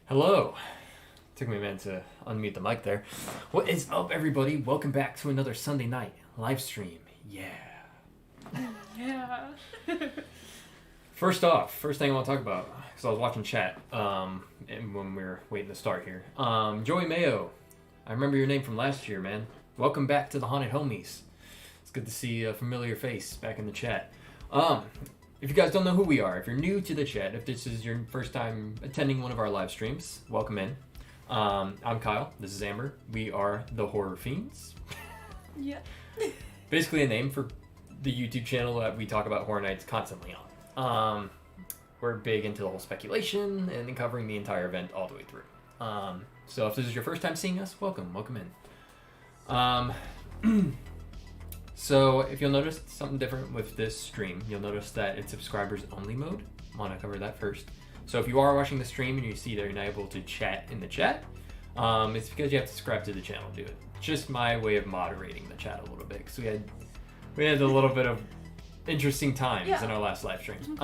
Hello. Took me a minute to unmute the mic there. What is up, everybody? Welcome back to another Sunday night live stream. Yeah. Yeah. First thing I want to talk about, because I was watching chat and when we were waiting to start here. Joey Mayo, I remember your name from last year, man. Welcome back to the Haunted Homies. It's good to see a familiar face back in the chat. If you guys don't know who we are, if you're new to the chat, if this is your first time attending one of our live streams, welcome in. I'm Kyle. This is Amber. We are the Horror Fiends. Yeah. Basically a name for the YouTube channel that we talk about Horror Nights constantly on. We're big into the whole speculation and covering the entire event all the way through. So if this is your first time seeing us, welcome in. So if you'll notice something different with this stream, you'll notice that it's subscribers only mode. I want to cover that first. So if you are watching the stream and you see that you're not able to chat in the chat, it's because you have to subscribe to the channel to do it. It's just my way of moderating the chat a little bit, because we had a little bit of interesting times in our last live stream.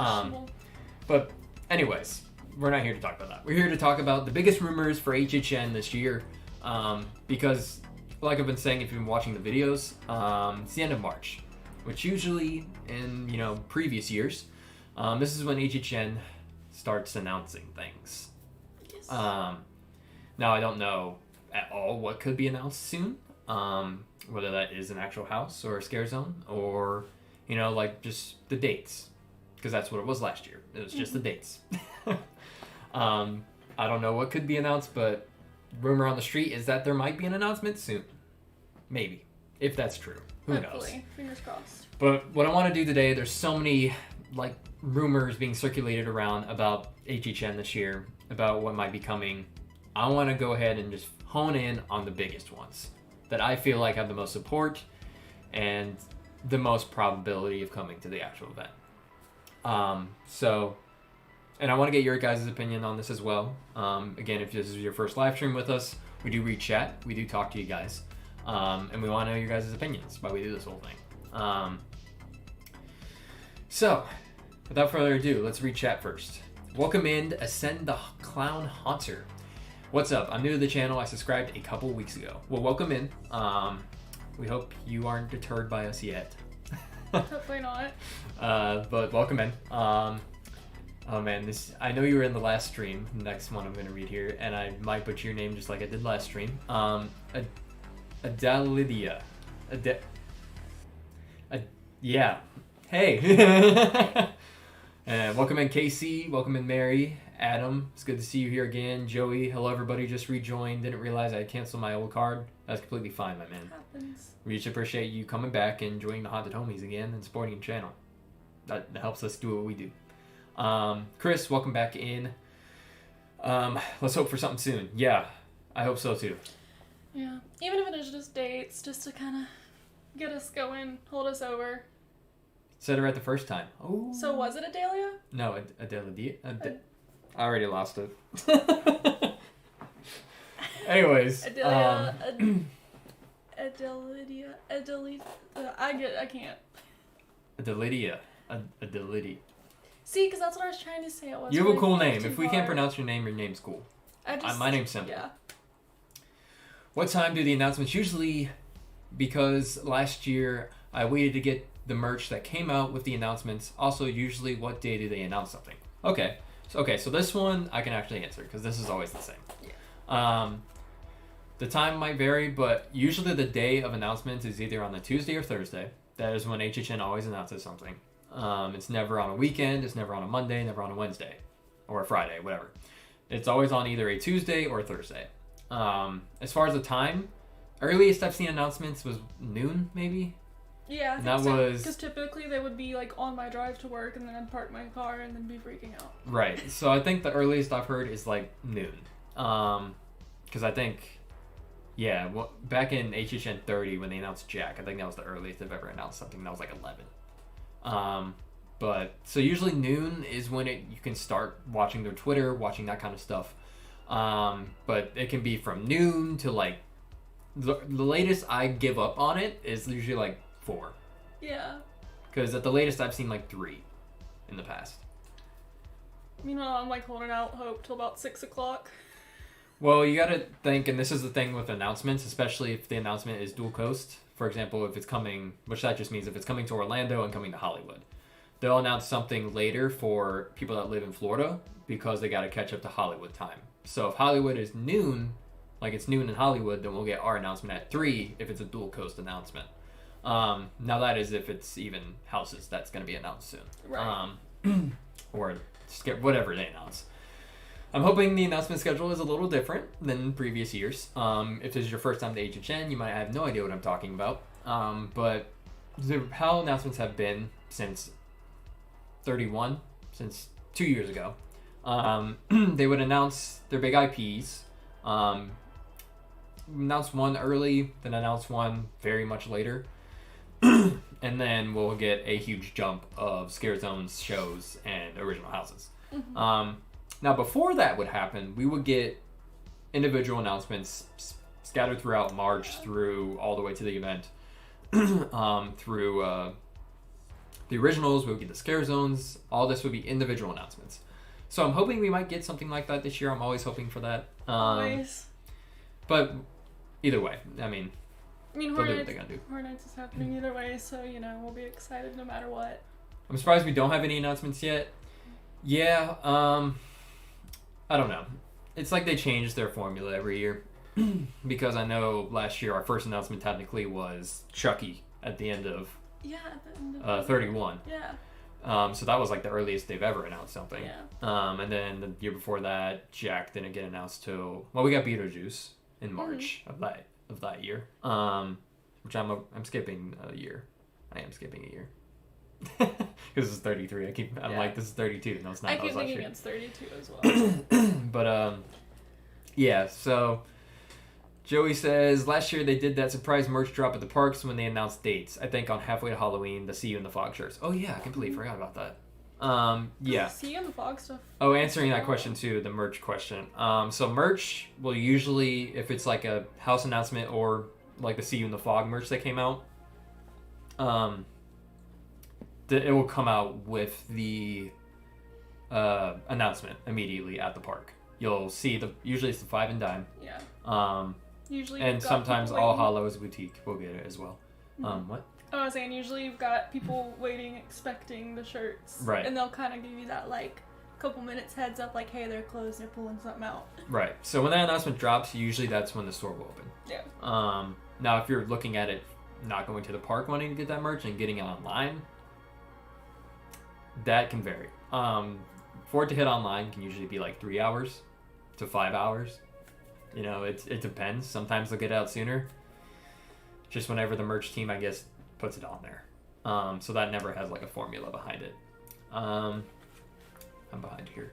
But anyways, we're not here to talk about that. We're here to talk about the biggest rumors for HHN this year, because like I've been saying, if you've been watching the videos, it's the end of March, which usually in previous years, this is when HHN starts announcing things. Yes. Now I don't know at all what could be announced soon, whether that is an actual house or a scare zone, or like just the dates, because that's what it was last year. It was just the dates. I don't know what could be announced, but rumor on the street is that there might be an announcement soon. Maybe. If that's true. Who Hopefully. knows? Fingers crossed. But what I want to do today, there's so many rumors being circulated around about HHN this year, about what might be coming. I want to go ahead and just hone in on the biggest ones that I feel like have the most support and the most probability of coming to the actual event. And I want to get your guys' opinion on this as well. Again, if this is your first live stream with us, we do read chat. We do talk to you guys. And we want to know your guys' opinions while we do this whole thing. So, without further ado, let's read chat first. Welcome in, Ascend the Clown Haunter. What's up? I'm new to the channel. I subscribed a couple weeks ago. Well, welcome in. We hope you aren't deterred by us yet. Hopefully not. But welcome in. Oh man, I know you were in the last stream. Next one I'm going to read here, and I might butcher your name just like I did last stream. Adalidia. Yeah. Hey. And welcome in Casey. Welcome in Mary. Adam. It's good to see you here again. Joey. Hello everybody. Just rejoined. Didn't realize I canceled my old card. That's completely fine, my man. Happens. We just appreciate you coming back and joining the Haunted Homies again and supporting the channel. That helps us do what we do. Chris, welcome back in. Let's hope for something soon. Yeah, I hope so too. Yeah. Even if it is just dates, just to kind of get us going, hold us over. Said it right the first time. Oh. So was it Adalia? No, Adelia. I already lost it. Anyways. Adelia. Adelia. I can't. Adelidia. Adelidia. See, because that's what I was trying to say. You have a cool name. If we can't pronounce your name's cool. My name's simple. Yeah. What time do the announcements usually? Because last year I waited to get the merch that came out with the announcements. Also, usually what day do they announce something? Okay. So this one I can actually answer because this is always the same. Yeah. The time might vary, but usually the day of announcements is either on the Tuesday or Thursday. That is when HHN always announces something. It's never on a weekend, it's never on a Monday, never on a Wednesday, or a Friday, whatever. It's always on either a Tuesday or a Thursday. As far as the time, earliest I've seen announcements was noon, maybe? Yeah, I think so. Was... Because typically they would be on my drive to work, and then I'd park my car and then be freaking out. Right, so I think the earliest I've heard is noon. Because I think, back in HHN 30 when they announced Jack, I think that was the earliest they've ever announced something. That was 11. But so usually noon is when you can start watching their Twitter, watching that kind of stuff. But it can be from noon to the latest I give up on it is usually 4. Yeah. Because at the latest I've seen 3 in the past. Meanwhile, I'm holding out hope till about 6 o'clock. Well, you gotta think, and this is the thing with announcements, especially if the announcement is dual coast. For example, if it's coming, which that just means if it's coming to Orlando and coming to Hollywood, they'll announce something later for people that live in Florida because they gotta catch up to Hollywood time. So if Hollywood is noon, like it's noon in Hollywood, then we'll get our announcement at 3 if it's a dual coast announcement. Now that is if it's even houses that's gonna be announced soon. Right. Or skip whatever they announce. I'm hoping the announcement schedule is a little different than previous years. If this is your first time to HHN, you might have no idea what I'm talking about. But how announcements have been since 31, since 2 years ago, they would announce their big IPs, announce one early, then announce one very much later, and then we'll get a huge jump of Scare Zones, shows, and original houses. Mm-hmm. Now, before that would happen, we would get individual announcements scattered throughout March through all the way to the event. Through the originals, we would get the Scare Zones. All this would be individual announcements. So I'm hoping we might get something like that this year. I'm always hoping for that. Always. But either way, I mean they'll do what they're going to do. Horror Nights is happening either way, so, we'll be excited no matter what. I'm surprised we don't have any announcements yet. Yeah, I don't know. It's like they change their formula every year. Because I know last year our first announcement technically was Chucky at the end of at the end of 31. Yeah. So that was like the earliest they've ever announced something. Yeah. And then the year before that, Jack didn't get announced till we got Beetlejuice in March of that year. Which I'm skipping a year. I am skipping a year. Because it's 33. I'm like, this is 32. No, it's not. I keep thinking it's 32 as well. But yeah. So Joey says last year they did that surprise merch drop at the parks when they announced dates. I think on Halfway to Halloween, the See You in the Fog shirts. Oh yeah, I completely forgot about that. Yeah. See You in the Fog stuff. Oh, answering that question too, the merch question. So merch will usually, if it's like a house announcement or like the See You in the Fog merch that came out, it will come out with the announcement immediately at the park. You'll see usually it's the 5 and dime. Yeah. Usually. And sometimes All Hallows Boutique will get it as well. Mm-hmm. What? Oh, I was saying usually you've got people waiting, expecting the shirts. Right. And they'll kind of give you that couple minutes heads up, hey, they're closed, they're pulling something out. Right. So when that announcement drops, usually that's when the store will open. Yeah. Now if you're looking at it, not going to the park wanting to get that merch and getting it online, that can vary. For it to hit online can usually be 3 hours to 5 hours. It depends. Sometimes they'll get out sooner. Just whenever the merch team, I guess, puts it on there. So that never has a formula behind it. I'm behind here.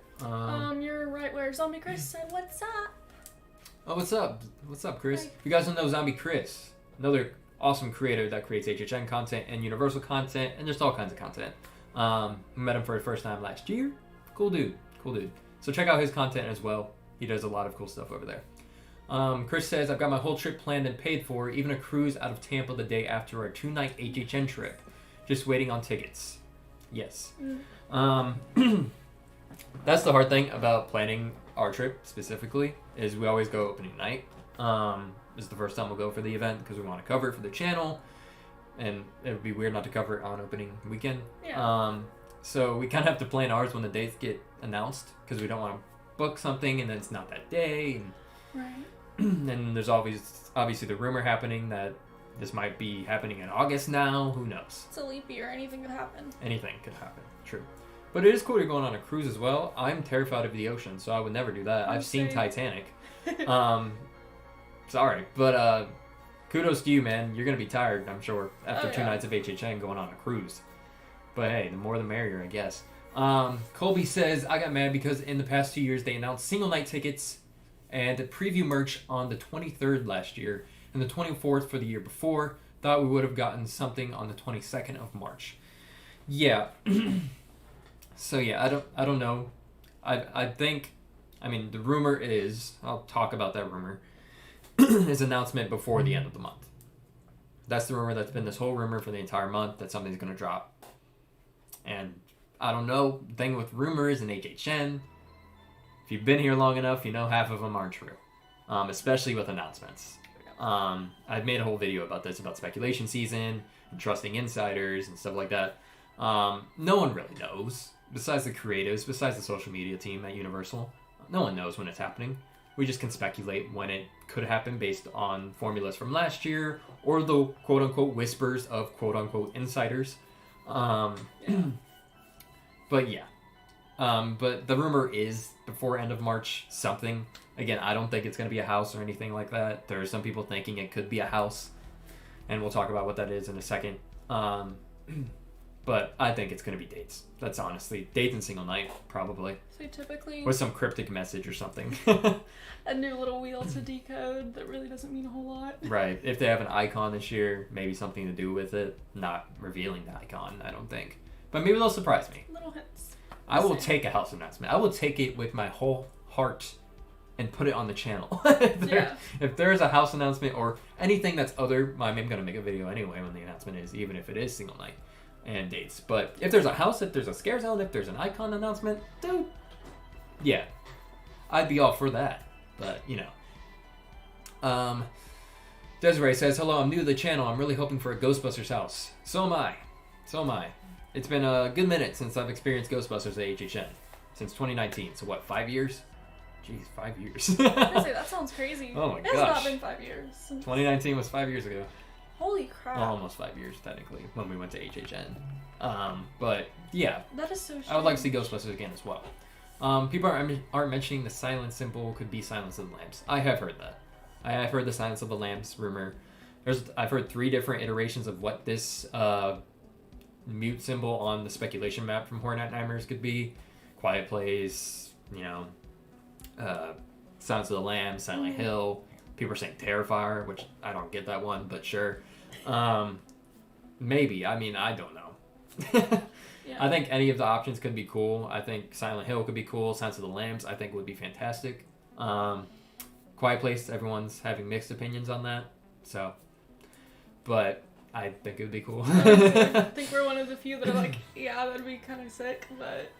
You're right where Zombie Chris said, "What's up?" Oh, what's up? What's up, Chris? Hi. If you guys don't know Zombie Chris, another awesome creator that creates HHN content and Universal content and just all kinds of content. Met him for the first time last year. Cool dude. So check out his content as well. He does a lot of cool stuff over there. Chris says, I've got my whole trip planned and paid for, even a cruise out of Tampa the day after our 2-night HHN trip. Just waiting on tickets. Yes. That's the hard thing about planning our trip specifically, is we always go opening night. This is the first time we'll go for the event because we want to cover it for the channel. And it would be weird not to cover it on opening weekend. Yeah. So we kind of have to plan ours when the dates get announced because we don't want to book something and then it's not that day. Right. And there's obviously the rumor happening that this might be happening in August now. Who knows? It's a leap year. Anything could happen. Anything could happen. True. But it is cool you're going on a cruise as well. I'm terrified of the ocean, so I would never do that. I've seen Titanic. Sorry. But kudos to you, man. You're going to be tired, I'm sure, after 2 nights of HHN going on a cruise. But hey, the more the merrier, I guess. Colby says, I got mad because in the past 2 years they announced single night tickets and preview merch on the 23rd last year and the 24th for the year before. Thought we would have gotten something on the 22nd of March. Yeah. So yeah, I don't know. I think, the rumor is, I'll talk about that rumor, is announcement before the end of the month. That's the rumor that's been this whole rumor for the entire month, that something's going to drop. And I don't know, the thing with rumors and HHN, if you've been here long enough, you know half of them aren't true. especially with announcements. I've made a whole video about this, about speculation season and trusting insiders and stuff like that. No one really knows, besides the creatives, besides the social media team at Universal. No one knows when it's happening. We just can speculate when it could happen based on formulas from last year or the quote-unquote whispers of quote-unquote insiders. But yeah. But the rumor is before end of March something. Again, I don't think it's going to be a house or anything like that. There are some people thinking it could be a house. And we'll talk about what that is in a second. But I think it's going to be dates. That's honestly dates and single night, probably. So typically... with some cryptic message or something. a new little wheel to decode that really doesn't mean a whole lot. Right. If they have an icon this year, maybe something to do with it. Not revealing the icon, I don't think. But maybe they'll surprise me. Little hints. I will take a house announcement. I will take it with my whole heart and put it on the channel. If there's a house announcement or anything that's other... I'm going to make a video anyway when the announcement is, even if it is single night and dates. But if there's a house, if there's a scare zone, if there's an icon announcement, dude, yeah, I'd be all for that. But, you know. Desiree says, hello, I'm new to the channel. I'm really hoping for a Ghostbusters house. So am I. It's been a good minute since I've experienced Ghostbusters at HHN. Since 2019. So what, 5 years? Jeez, 5 years. Honestly, that sounds crazy. Oh my gosh. It's not been 5 years. 2019 was 5 years ago. Holy crap. Almost 5 years, technically, when we went to HHN. But, yeah. That is so strange. I would like to see Ghostbusters again as well. People are mentioning the silent symbol could be Silence of the Lambs. I have heard that. I have heard the Silence of the Lambs rumor. I've heard 3 different iterations of what this mute symbol on the speculation map from Horror Night Nightmares could be. Quiet Place, you know, Silence of the Lambs, Silent Hill. People are saying Terrifier, which I don't get that one, but sure. Maybe. I mean, I don't know. Yeah. I think any of the options could be cool. I think Silent Hill could be cool. Silence of the Lambs, I think, would be fantastic. Quiet Place, everyone's having mixed opinions on that. So, but I think it would be cool. I think we're one of the few that are like, yeah, that'd be kind of sick, but...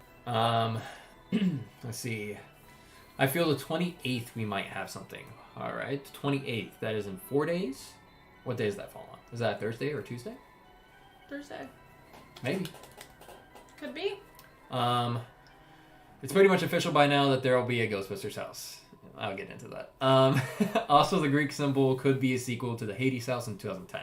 let's see. I feel the 28th we might have something. All right, 28th. That is in 4 days. What day does that fall on? Is that a Thursday or Tuesday? Thursday. Maybe. Could be. It's pretty much official by now that there will be a Ghostbusters house. I'll get into that. Also, the Greek symbol could be a sequel to the Hades house in 2010.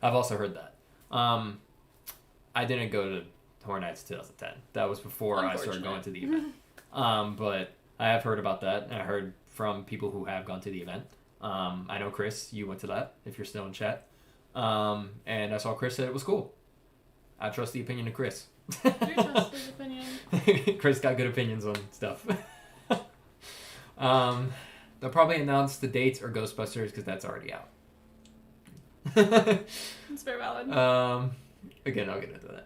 I've also heard that. I didn't go to Horror Nights 2010. That was before I started going to the event. But I have heard about that, and I heard from people who have gone to the event. I know Chris, you went to that, if you're still in chat. And I saw Chris said it was cool. I trust the opinion of Chris. Do trust his opinion. Chris got good opinions on stuff. They'll probably announce the dates or Ghostbusters because that's already out. It's very valid. Again, I'll get into that.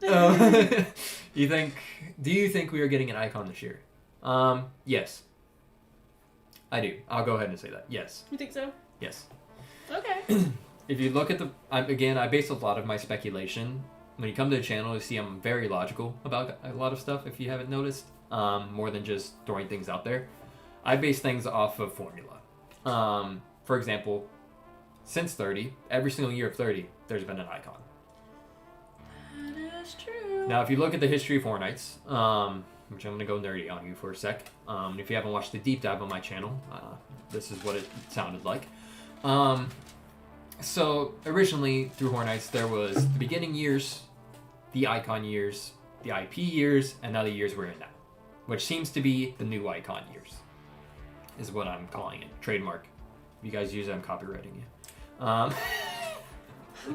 Do you think we are getting an icon this year? Yes. I do. I'll go ahead and say that. Yes. You think so? Yes. Okay. If you look at I base a lot of my speculation. When you come to the channel, you see I'm very logical about a lot of stuff, if you haven't noticed. More than just throwing things out there. I base things off of formula. For example, since 30, every single year of 30, there's been an icon. That is true. Now, if you look at the history of Horror Nights, which I'm going to go nerdy on you for a sec. If you haven't watched the deep dive on my channel, this is what it sounded like. So, originally, through Horror Nights, there was the beginning years, the icon years, the IP years, and now the years we're in now. Which seems to be the new icon years, is what I'm calling it. Trademark. If you guys use it, I'm copywriting you.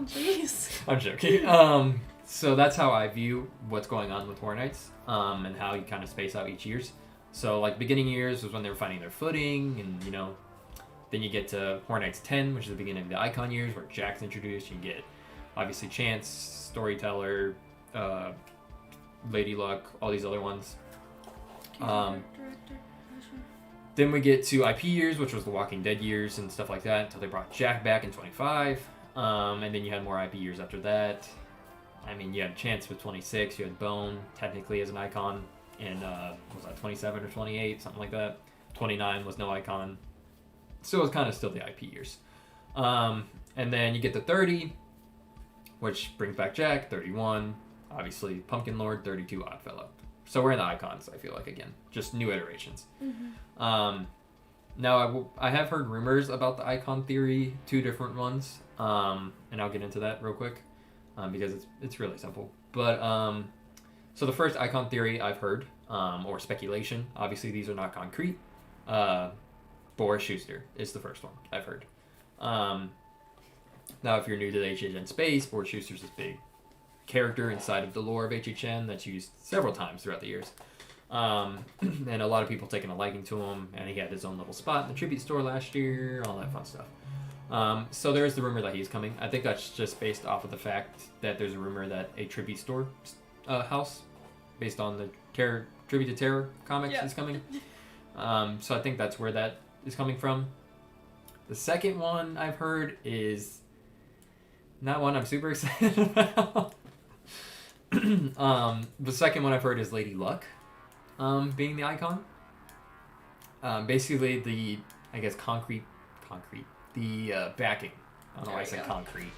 Jeez. I'm joking. So that's how I view what's going on with Horror Nights, and how you kind of space out each years. So like beginning years was when they were finding their footing, and you know, then you get to Horror Nights 10, which is the beginning of the icon years, where Jack's introduced. You get obviously Chance, Storyteller, Lady Luck, all these other ones. Then we get to IP years, which was the Walking Dead years and stuff like that, until they brought Jack back in 25. And then you had more IP years after that. I mean, you had Chance with 26, you had Bone, technically as an icon, in, was that 27 or 28, something like that. 29 was no icon. So it's kind of still the IP years. And then you get to 30, which brings back Jack. 31, obviously Pumpkin Lord. 32, Oddfellow. So we're in the icons, I feel like, again. Just new iterations. Now, I have heard rumors about the icon theory, 2 different ones. And I'll get into that real quick because it's really simple. But so the first icon theory I've heard, or speculation, obviously these are not concrete. Boris Schuster is the first one I've heard. Now, if you're new to the HHN space, Boris Schuster's this big character inside of the lore of HHN that's used several times throughout the years. And a lot of people taking a liking to him, and he had his own little spot in the tribute store last year, all that fun stuff. So there is the rumor that he's coming. I think that's just based off of the fact that there's a rumor that a tribute store house based on the Tribute to Terror comics is coming. So I think that's where that is coming from. The second one I've heard is not one I'm super excited about. The second one I've heard is Lady Luck being the icon. Basically the, I guess, concrete, the backing. I don't know why I said concrete.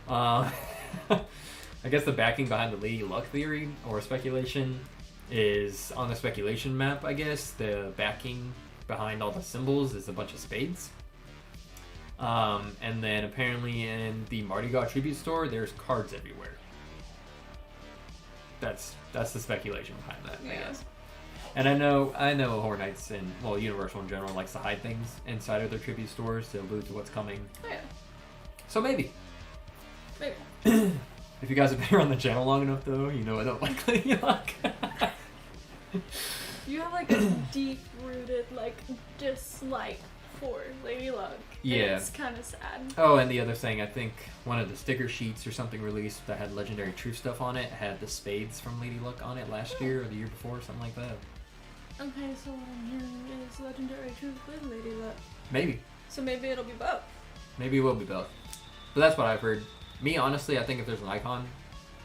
I guess the backing behind the Lady Luck theory or speculation is on the speculation map, I guess. The backing behind all the symbols is a bunch of spades. And then apparently in the Mardi Gras tribute store, there's cards everywhere. That's the speculation behind that, I guess. And I know Horror Nights and, well, Universal in general likes to hide things inside of their tribute stores to allude to what's coming. Oh, yeah. So maybe. Maybe. If you guys have been around the channel long enough, though, you know I don't like Lady Luck. You have like a deep-rooted dislike for Lady Luck. Yeah. It's kind of sad. Oh, and the other thing, I think one of the sticker sheets or something released that had Legendary Truth stuff on it had the spades from Lady Luck on it last year or the year before, something like that. Okay, so what I'm hearing is Legendary Truth with Lady Luck. Maybe. So maybe it'll be both. Maybe it will be both. But that's what I've heard. Me, honestly, I think if there's an icon,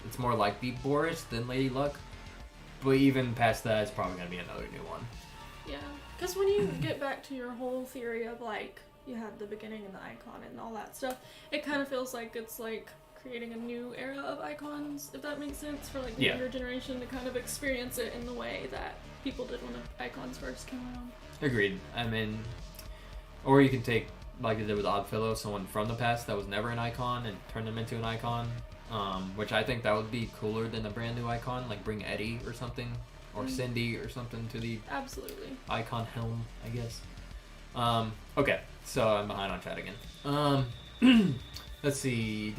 it's more like the Boris than Lady Luck. But even past that, it's probably going to be another new one. Yeah. Because when you get back to your whole theory of you had the beginning and the icon and all that stuff, it kind of feels like it's creating a new era of icons, if that makes sense, for the younger generation to kind of experience it in the way that people did when the icons first came around. Agreed. I mean, or you can take, like they did with Oddfellow, someone from the past that was never an icon and turn them into an icon, which I think that would be cooler than a brand new icon, like bring Eddie or something, or Cindy or something to the icon helm, I guess. Okay, so I'm behind on chat again. Let's see.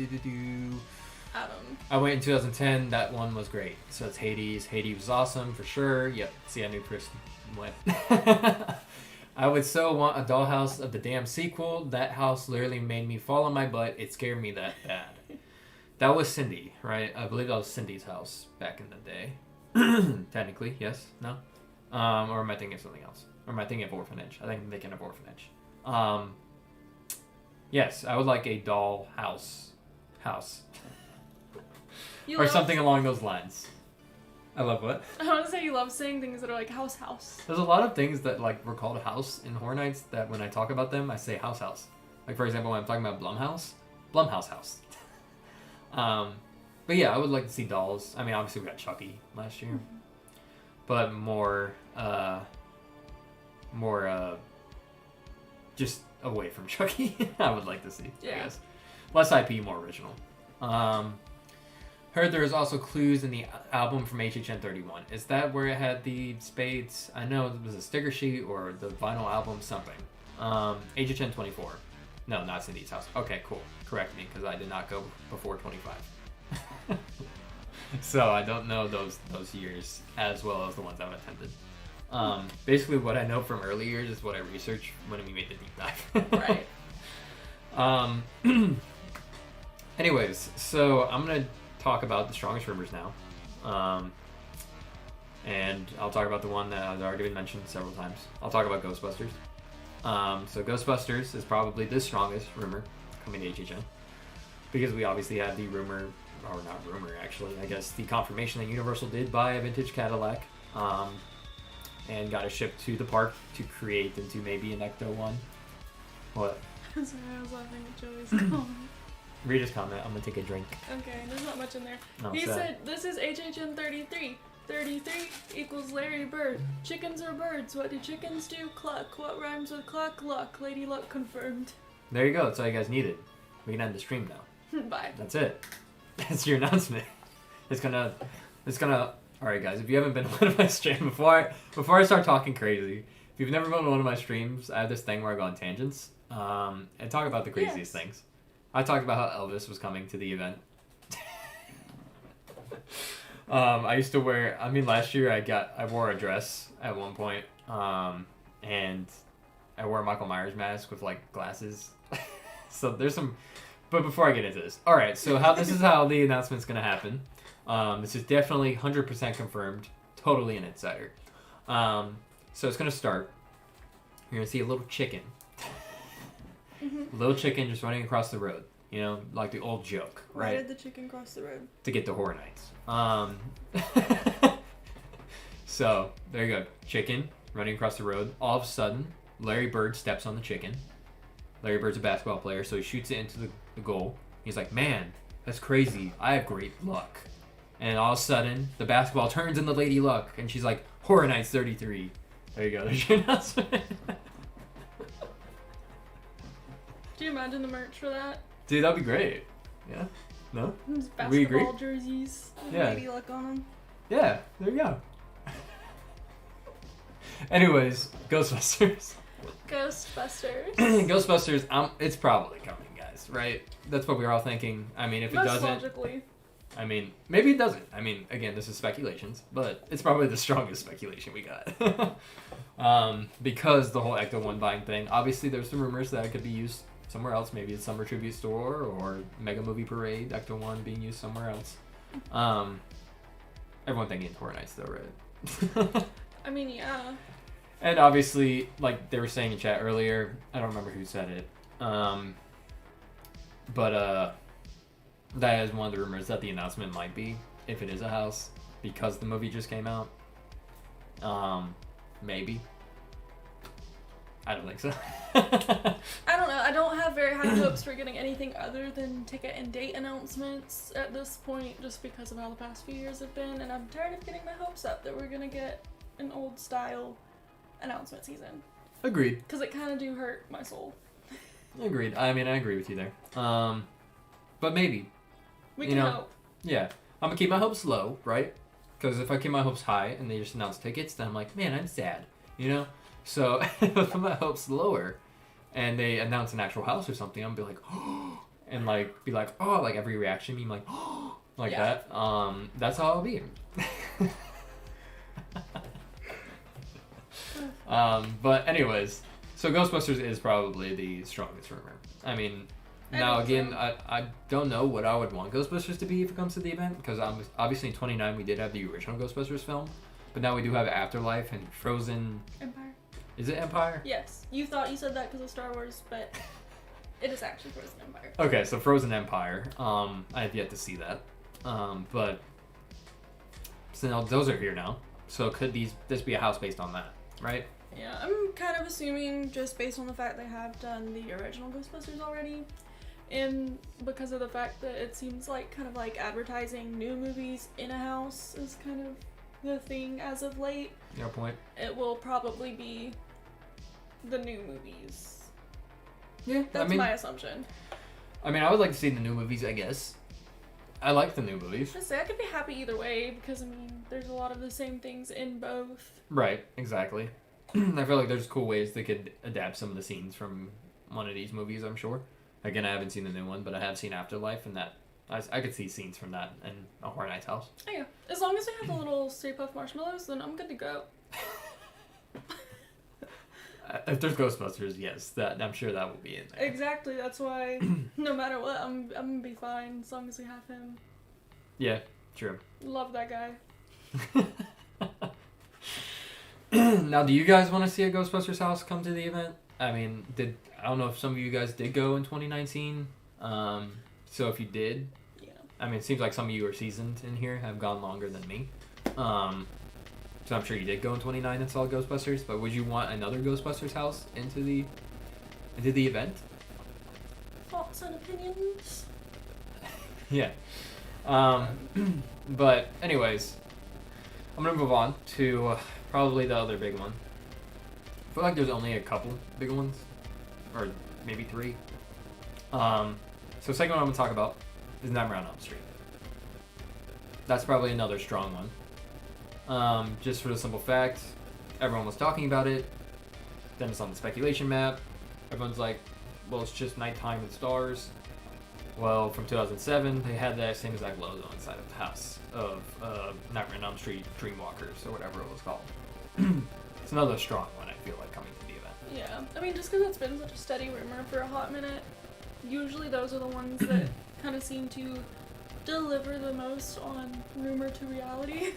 Adam. I went in 2010. That one was great. So it's Hades. Hades was awesome for sure. Yep. See, I knew Chris went. I would so want a Dollhouse of the damn sequel. That house literally made me fall on my butt. It scared me that bad. That was Cindy, right? I believe that was Cindy's house back in the day. Technically, yes? No? Or am I thinking of something else? Or am I thinking of Orphanage? I think I'm thinking of Orphanage. Yes, I would like a doll house. Or something along those lines. I love what? I want to say you love saying things that are like house. There's a lot of things that were called a house in Horror Nights that when I talk about them, I say house. Like, for example, when I'm talking about Blumhouse house. But yeah, I would like to see dolls. I mean, obviously we got Chucky last year. But more just away from Chucky, I would like to see, I guess. Less IP, more original. Heard there was also clues in the album from HHN 31. Is that where it had the spades? I know it was a sticker sheet or the vinyl album, something. HHN 24. No, not Cindy's house. Okay, cool. Correct me, because I did not go before 25. So I don't know those years as well as the ones I've attended. Basically, what I know from early years is what I researched when we made the deep dive. Right. Anyways, so I'm going to talk about the strongest rumors now. And I'll talk about the one that has already been mentioned several times. I'll talk about Ghostbusters. So Ghostbusters is probably the strongest rumor coming to HHN. Because we obviously had the rumor, or not rumor actually, I guess the confirmation that Universal did buy a vintage Cadillac. And got it shipped to the park to create into maybe an Ecto one. What? Sorry, I was laughing at Joey's comment. Read his comment. I'm gonna take a drink. Okay, there's not much in there. No, He sad. said, this is HHN 33. 33 equals Larry Bird. Chickens are birds. What do chickens do? Cluck. What rhymes with cluck? Luck. Lady Luck confirmed. There you go. That's all you guys needed. We can end the stream now. Bye. That's it. That's your announcement. It's gonna. All right, guys. If you haven't been to one of my streams before I start talking crazy, if you've never been to one of my streams, I have this thing where I go on tangents and talk about the craziest things. I talked about how Elvis was coming to the event. I used to wear. I mean, last year I wore a dress at one point, and I wore a Michael Myers mask with like glasses. So there's some. But before I get into this, all right. So this is how the announcement's gonna happen. This is definitely 100% confirmed. Totally an insider. So it's gonna start. You're gonna see a little chicken. A little chicken just running across the road. You know, like the old joke, right? Why did the chicken cross the road? To get to Horror Nights. So, there you go. Chicken running across the road. All of a sudden, Larry Bird steps on the chicken. Larry Bird's a basketball player, so he shoots it into the goal. He's like, man, that's crazy. I have great luck. And all of a sudden, the basketball turns into Lady Luck, and she's like, Horror Nights 33. There you go. There's your announcement. Do you imagine the merch for that? Dude, that'd be great. Yeah? No? Basketball We agree? jerseys. Yeah. Lady Luck on them. Yeah, there you go. Anyways, Ghostbusters. Ghostbusters. Ghostbusters, it's probably coming, guys, right? That's what we were all thinking. I mean, if it Most doesn't, logically. I mean, maybe it doesn't. I mean, again, this is speculations, but it's probably the strongest speculation we got. Because the whole Ecto 1 buying thing, obviously there's some rumors that it could be used somewhere else, maybe a summer tribute store or Mega Movie Parade, Ecto 1 being used somewhere else. Everyone thinking Horror Nights though, right? I mean, yeah. And obviously, like they were saying in chat earlier, I don't remember who said it, but that is one of the rumors that the announcement might be, if it is a house, because the movie just came out. Maybe. I don't think so. I don't know. I don't have very high hopes for getting anything other than ticket and date announcements at this point, just because of how the past few years have been, and I'm tired of getting my hopes up that we're gonna get an old style announcement season. Agreed. Because it kind of do hurt my soul. Agreed. I mean, I agree with you there. But maybe. We can hope. Yeah. I'm gonna keep my hopes low, right? Because if I keep my hopes high and they just announce tickets, then I'm like, man, I'm sad. You know? So if I put my hopes lower and they announce an actual house or something, I'm gonna be like, oh, and like be like, oh, like every reaction meme, like, oh, like that. That's how I'll be. But anyways, so Ghostbusters is probably the strongest rumor. I mean, now again, I don't know what I would want Ghostbusters to be if it comes to the event, because obviously in 29 we did have the original Ghostbusters film, but now we do have Afterlife and Frozen. Empire. Is it Empire? Yes. You thought you said that because of Star Wars, but it is actually Frozen Empire. Okay, so Frozen Empire. I have yet to see that. But so now those are here now. So could this be a house based on that, right? Yeah, I'm kind of assuming just based on the fact they have done the original Ghostbusters already, and because of the fact that it seems like kind of like advertising new movies in a house is kind of the thing as of late. Your point. It will probably be the new movies. Yeah, That's my assumption. I mean, I would like to see the new movies, I guess. I like the new movies. Just say I could be happy either way because I mean, there's a lot of the same things in both. Right, exactly. I feel like there's cool ways they could adapt some of the scenes from one of these movies, I'm sure. Again, I haven't seen the new one, but I have seen Afterlife, and that I could see scenes from that in a Horror Nights house. Oh yeah, as long as they have the little Stay Puft marshmallows, then I'm good to go. If there's Ghostbusters, yes, I'm sure that will be in there. Exactly, that's why no matter what, I'm gonna be fine as long as we have him. Yeah, true. Love that guy. Now, do you guys want to see a Ghostbusters house come to the event? I mean, I don't know if some of you guys did go in 2019. So if you did, yeah. I mean, it seems like some of you are seasoned in here, have gone longer than me. So I'm sure you did go in 29 and saw Ghostbusters, but would you want another Ghostbusters house into the into the event. Thoughts and opinions? Yeah. But anyways, I'm gonna move on to probably the other big one. I feel like there's only a couple big ones, or maybe 3. So second one I'm gonna talk about is Nightmare on Elm Street. That's probably another strong one. Just for the simple fact, everyone was talking about it. Then it's on the speculation map. Everyone's like, well, it's just nighttime and stars. Well, from 2007, they had that same exact logo inside of the house of Nightmare on Elm Street Dreamwalkers, or whatever it was called. It's another strong one, I feel like, coming to the event. Yeah, I mean, just because it's been such a steady rumor for a hot minute, usually those are the ones that kind of seem to deliver the most on rumor to reality,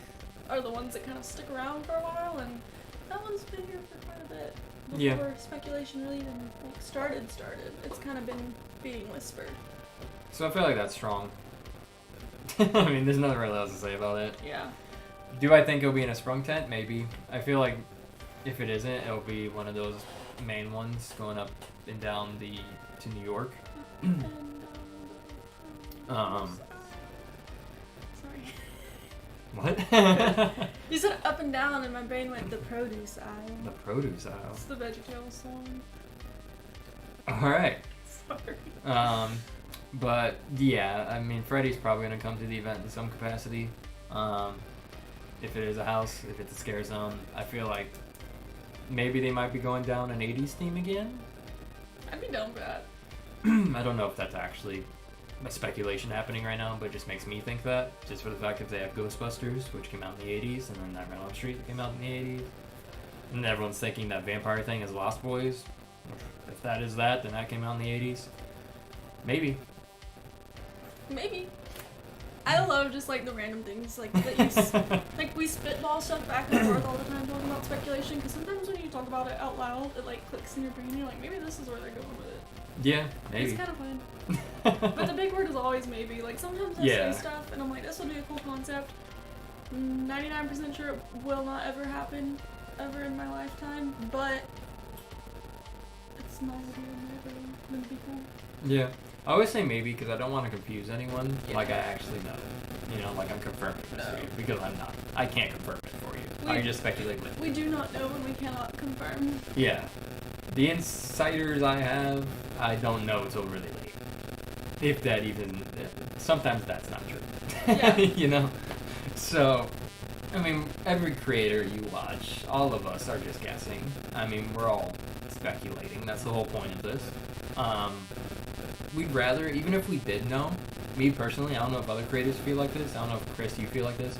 are the ones that kind of stick around for a while, and that one's been here for quite a bit. Before speculation really even started. It's kind of been being whispered. So I feel like that's strong. I mean, there's nothing really else to say about it. Yeah. Do I think it'll be in a sprung tent? Maybe. I feel like if it isn't, it'll be one of those main ones going up and down to New York. Sorry. What? You said up and down, and my brain went the produce aisle. The produce aisle. It's the VeggieTales song. All right. Sorry. But yeah, I mean, Freddy's probably gonna come to the event in some capacity. If it is a house, if it's a scare zone, I feel like maybe they might be going down an 80s theme again. I'd be down for that. I don't know if that's actually a speculation happening right now, but it just makes me think that, just for the fact that they have Ghostbusters, which came out in the 80s, and then Nightmare on Elm Street came out in the 80s, and everyone's thinking that vampire thing is Lost Boys. If that is that, then that came out in the 80s. Maybe. I love just like the random things like that you like we spitball stuff back and forth all the time talking about speculation, because sometimes when you talk about it out loud it like clicks in your brain and you're like, maybe this is where they're going with it. Yeah, maybe. It's kind of fun. But the big word is always maybe. Like sometimes I say stuff and I'm like, this will be a cool concept. 99% sure it will not ever happen ever in my lifetime, but it's not gonna be cool. Yeah. I always say maybe because I don't want to confuse anyone. Yeah. Like I actually know. You know, like I'm confirming this for you. Because I'm not. I can't confirm it for you. I can just speculate with it. We do not know and we cannot confirm. Yeah. The insiders I have, I don't know until really late. If that even... Sometimes that's not true. Yeah. You know? So, I mean, every creator you watch, all of us are just guessing. I mean, we're all speculating. That's the whole point of this. We'd rather, even if we did know, me personally, I don't know if other creators feel like this, I don't know if Chris, you feel like this,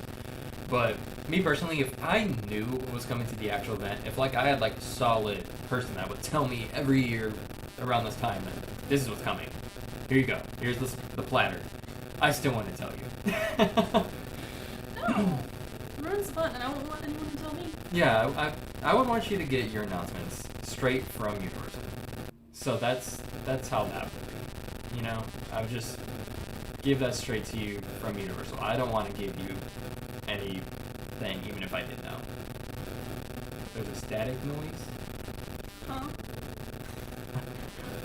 but me personally, if I knew what was coming to the actual event, if like I had like a solid person that would tell me every year around this time that this is what's coming, here you go, here's the platter, I still want to tell you. No, it ruins the fun and I won't want anyone to tell me. Yeah, I would want you to get your announcements straight from Universal. So that's how that would be. You know, I would just give that straight to you from Universal. I don't want to give you anything, even if I did know. There's a static noise. Huh?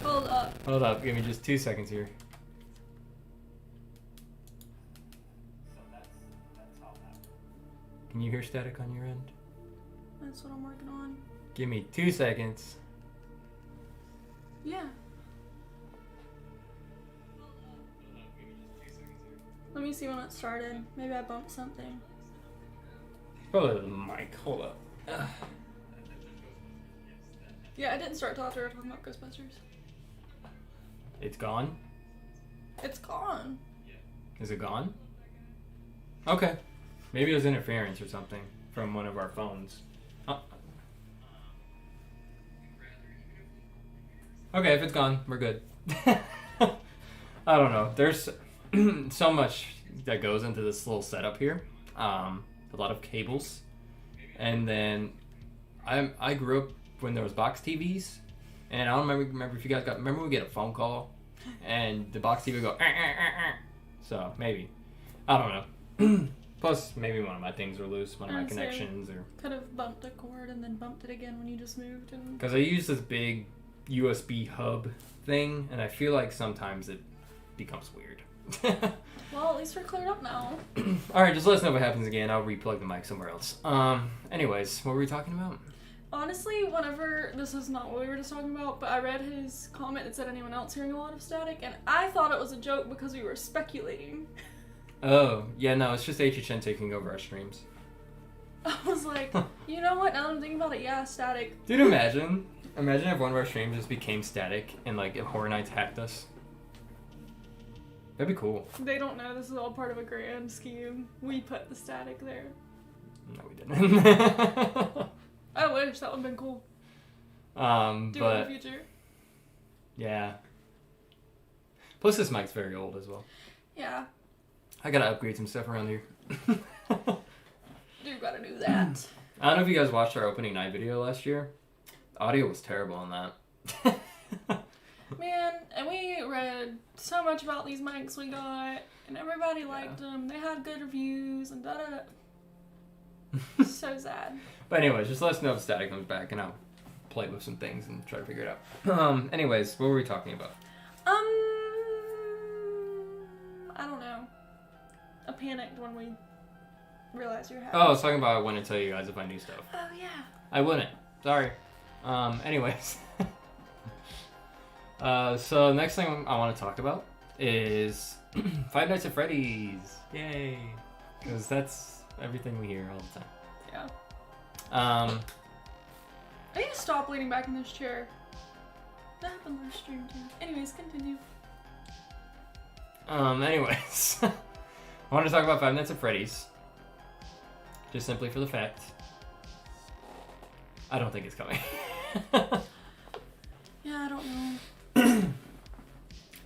Hold up. Hold up, give me just 2 seconds here. So that's how that works. Can you hear static on your end? That's what I'm working on. Give me 2 seconds. Yeah. Let me see when it started. Maybe I bumped something. Probably the mic. Hold up. Yeah, I didn't start till after we were talking about Ghostbusters. It's gone? It's gone. Is it gone? Okay. Maybe it was interference or something from one of our phones. Okay, if it's gone, we're good. I don't know. There's so much that goes into this little setup here. A lot of cables. And then I grew up when there was box TVs. And I don't remember if you guys remember we get a phone call and the box TV would go So maybe. I don't know. Plus maybe one of my things were loose, one of my connections or could have bumped a cord and then bumped it again when you just moved and because I use this big USB hub thing, and I feel like sometimes it becomes weird. Well, at least we're cleared up now. Alright, just let us know what happens again. I'll replug the mic somewhere else. Anyways, what were we talking about? Honestly, whenever, this is not what we were just talking about, but I read his comment that said anyone else hearing a lot of static, and I thought it was a joke because we were speculating. Oh, yeah, no, it's just HHN taking over our streams. I was like, you know what, now that I'm thinking about it, yeah, static. Dude, imagine if one of our streams just became static and, like, if Horror Nights hacked us. That'd be cool. They don't know this is all part of a grand scheme. We put the static there. No, we didn't. I wish, that would've been cool. Do but... it in the future. Yeah. Plus, this mic's very old as well. Yeah. I gotta upgrade some stuff around here. You gotta do that. I don't know if you guys watched our opening night video last year. Audio was terrible on that. Man, and we read so much about these mics we got, and everybody liked them. They had good reviews, and da-da-da. So sad. But anyways, just let us know if static comes back, and I'll play with some things and try to figure it out. Anyways, what were we talking about? I don't know. I panicked when we realized you had. Oh, I was talking about I wouldn't tell you guys if I knew stuff. Oh, yeah. I wouldn't. Sorry. Anyways. So next thing I want to talk about is Five Nights at Freddy's. Yay. Because that's everything we hear all the time. Yeah. I need to stop leaning back in this chair. That happened last stream too. Anyways, continue. Anyways. I want to talk about Five Nights at Freddy's. Just simply for the fact I don't think it's coming. Yeah, I don't know.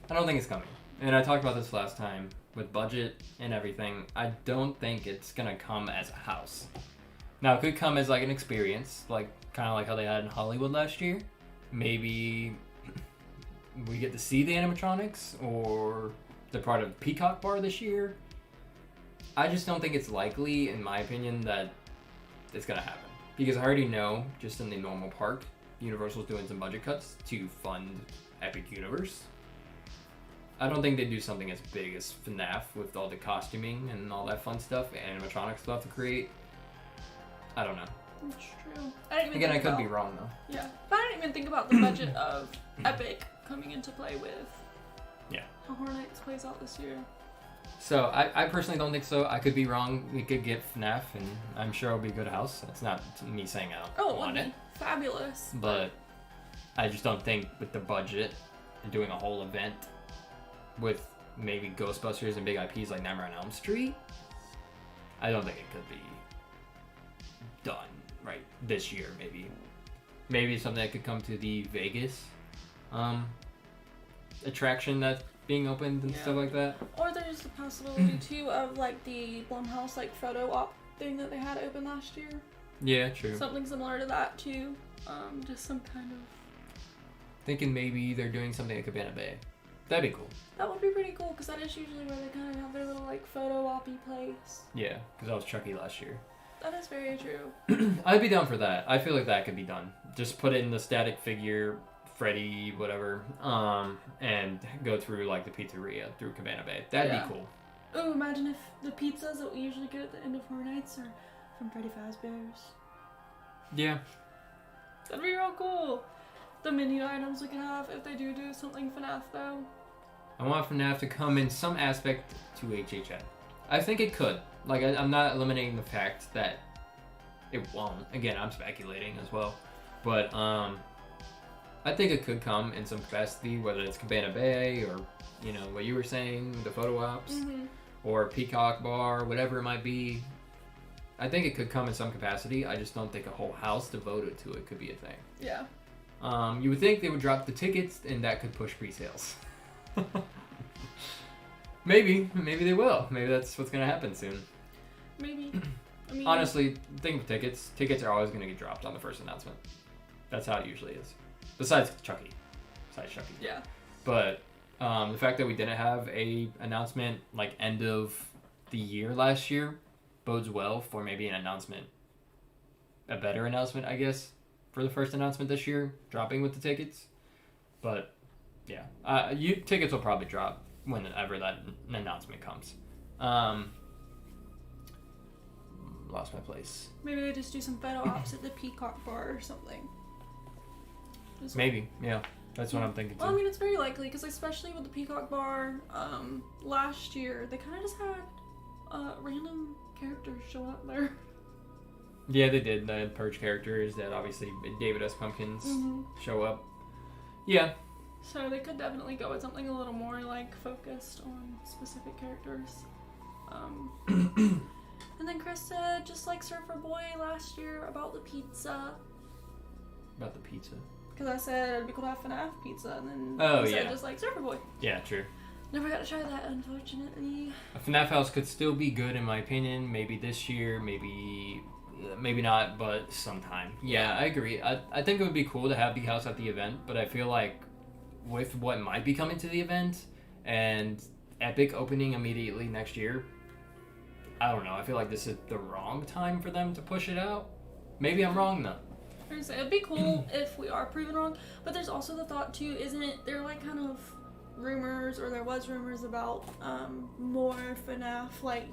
I don't think it's coming. And I talked about this last time with budget and everything. I don't think it's gonna come as a house. Now, it could come as like an experience, like kind of like how they had in Hollywood last year. Maybe we get to see the animatronics, or they're part of Peacock Bar this year. I just don't think it's likely, in my opinion, that it's gonna happen. Because I already know, just in the normal park, Universal's doing some budget cuts to fund Epic Universe. I don't think they do something as big as FNAF with all the costuming and all that fun stuff, animatronics stuff to create. I don't know. That's true. I didn't even Again, I think could about, be wrong though. Yeah, but I didn't even think about the budget of Epic coming into play with. Yeah. How Horror Nights plays out this year. So I personally don't think so. I could be wrong. We could get FNAF, and I'm sure it'll be a good house. That's not me saying I don't want it. Fabulous. But I just don't think with the budget and doing a whole event with maybe Ghostbusters and big IPs like Nightmare on Elm Street, I don't think it could be done right this year. Maybe something that could come to the Vegas attraction that's being opened and stuff like that. Or there's the possibility too of like the Blumhouse like photo op thing that they had open last year. Yeah, true. Something similar to that too. Just some kind of. Thinking maybe they're doing something at Cabana Bay. That'd be cool. That would be pretty cool because that is usually where they kind of have their little like photo op-y place. Yeah, because I was Chucky last year. That is very true. I'd be down for that. I feel like that could be done. Just put it in the static figure, Freddy, whatever, and go through like the pizzeria through Cabana Bay. That'd be cool. Oh, imagine if the pizzas that we usually get at the end of Horror Nights are from Freddy Fazbear's. Yeah. That'd be real cool. The menu items we could have if they do something FNAF though. I want FNAF to come in some aspect to HHN. I think it could. Like, I'm not eliminating the fact that it won't. Again, I'm speculating as well. But, I think it could come in some capacity, whether it's Cabana Bay or, you know, what you were saying, the photo ops, or Peacock Bar, whatever it might be. I think it could come in some capacity. I just don't think a whole house devoted to it could be a thing. Yeah. You would think they would drop the tickets, and that could push pre-sales. Maybe they will. Maybe that's what's gonna happen soon. Maybe. I mean, honestly, think of tickets. Tickets are always gonna get dropped on the first announcement. That's how it usually is. Besides Chucky. Yeah. But the fact that we didn't have a announcement like end of the year last year bodes well for maybe an announcement, a better announcement, I guess, for the first announcement this year, dropping with the tickets. But yeah, tickets will probably drop whenever that announcement comes. Lost my place. Maybe they just do some photo ops at the Peacock Bar or something. Maybe, yeah. That's what I'm thinking too. Well, I mean, it's very likely, because especially with the Peacock Bar, last year, they kind of just had random characters show up there. Yeah, they did. The Purge characters that obviously David S. Pumpkins show up. Yeah. So they could definitely go with something a little more, like, focused on specific characters. And then Chris said, just like Surfer Boy last year, about the pizza. About the pizza? Because I said it'd be cool to have FNAF pizza, and then he said just like Surfer Boy. Yeah, true. Never got to try that, unfortunately. A FNAF house could still be good in my opinion. Maybe this year, maybe not, but sometime. Yeah, I agree. I think it would be cool to have the house at the event, but I feel like with what might be coming to the event and Epic opening immediately next year, I don't know. I feel like this is the wrong time for them to push it out. Maybe I'm wrong though. It'd be cool if we are proven wrong, but there's also the thought too, isn't it? There like kind of rumors, or there was rumors about more FNAF like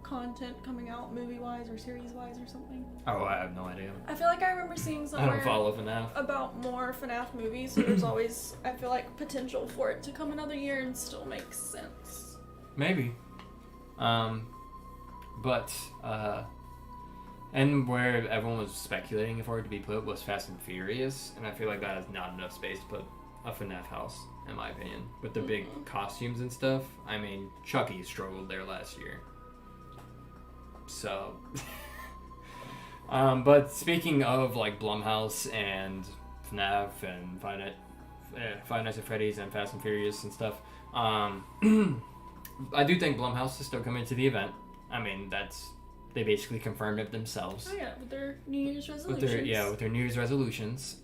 content coming out movie-wise or series-wise or something. Oh, I have no idea. I feel like I remember seeing somewhere I don't follow FNAF. About more FNAF movies, so there's always, I feel like, potential for it to come another year and still make sense. Maybe. And where everyone was speculating for it to be put was Fast and Furious, and I feel like that has not enough space to put a FNAF house, in my opinion. With the big costumes and stuff. I mean, Chucky struggled there last year. So... but speaking of, like, Blumhouse and FNAF and Five Nights at Freddy's and Fast and Furious and stuff, I do think Blumhouse is still coming to the event. I mean, they basically confirmed it themselves. Oh yeah, with their New Year's resolutions. With their New Year's resolutions.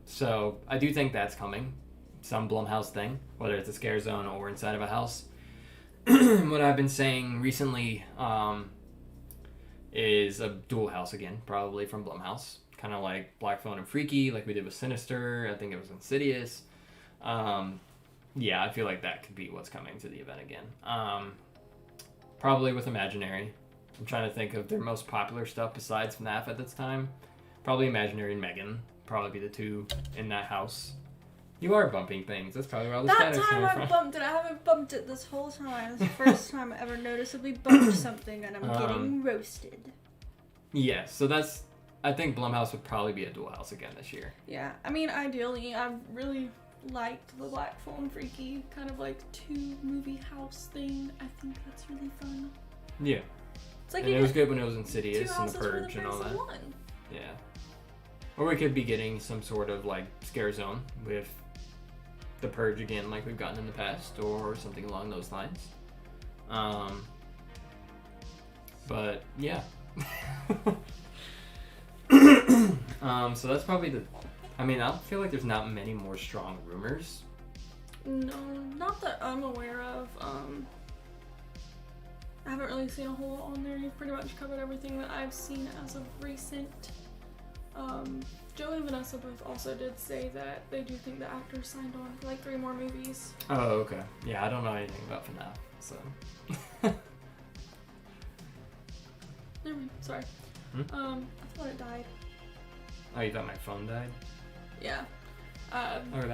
So I do think that's coming. Some Blumhouse thing, whether it's a scare zone or inside of a house. What I've been saying recently is a dual house again, probably from Blumhouse. Kind of like Black Phone and Freaky, like we did with Sinister. I think it was Insidious. Yeah, I feel like that could be what's coming to the event again. Probably with Imaginary. I'm trying to think of their most popular stuff besides FNAF at this time. Probably Imaginary and Megan. Probably be the two in that house. You are bumping things. That's probably where all the static is coming from. That time I bumped it. I haven't bumped it this whole time. It's the first time I ever noticeably bumped something, and I'm getting roasted. Yeah, so that's... I think Blumhouse would probably be a dual house again this year. Yeah, I mean, ideally, I really liked the Black Phone Freaky kind of like 2-movie house thing. I think that's really fun. Yeah. It's like and it was good when it was Insidious and The Purge and all that. One. Yeah. Or we could be getting some sort of like scare zone with The Purge again, like we've gotten in the past, or something along those lines. But yeah. So that's probably the... I mean, I feel like there's not many more strong rumors. No, not that I'm aware of. I haven't really seen a whole lot on there. You've pretty much covered everything that I've seen as of recent. Joe and Vanessa both also did say that they do think the actors signed on for like 3 more movies. Oh, okay. Yeah, I don't know anything about FNAF, so... Never mind. Sorry. I thought it died. Oh, you thought my phone died? Yeah. Okay.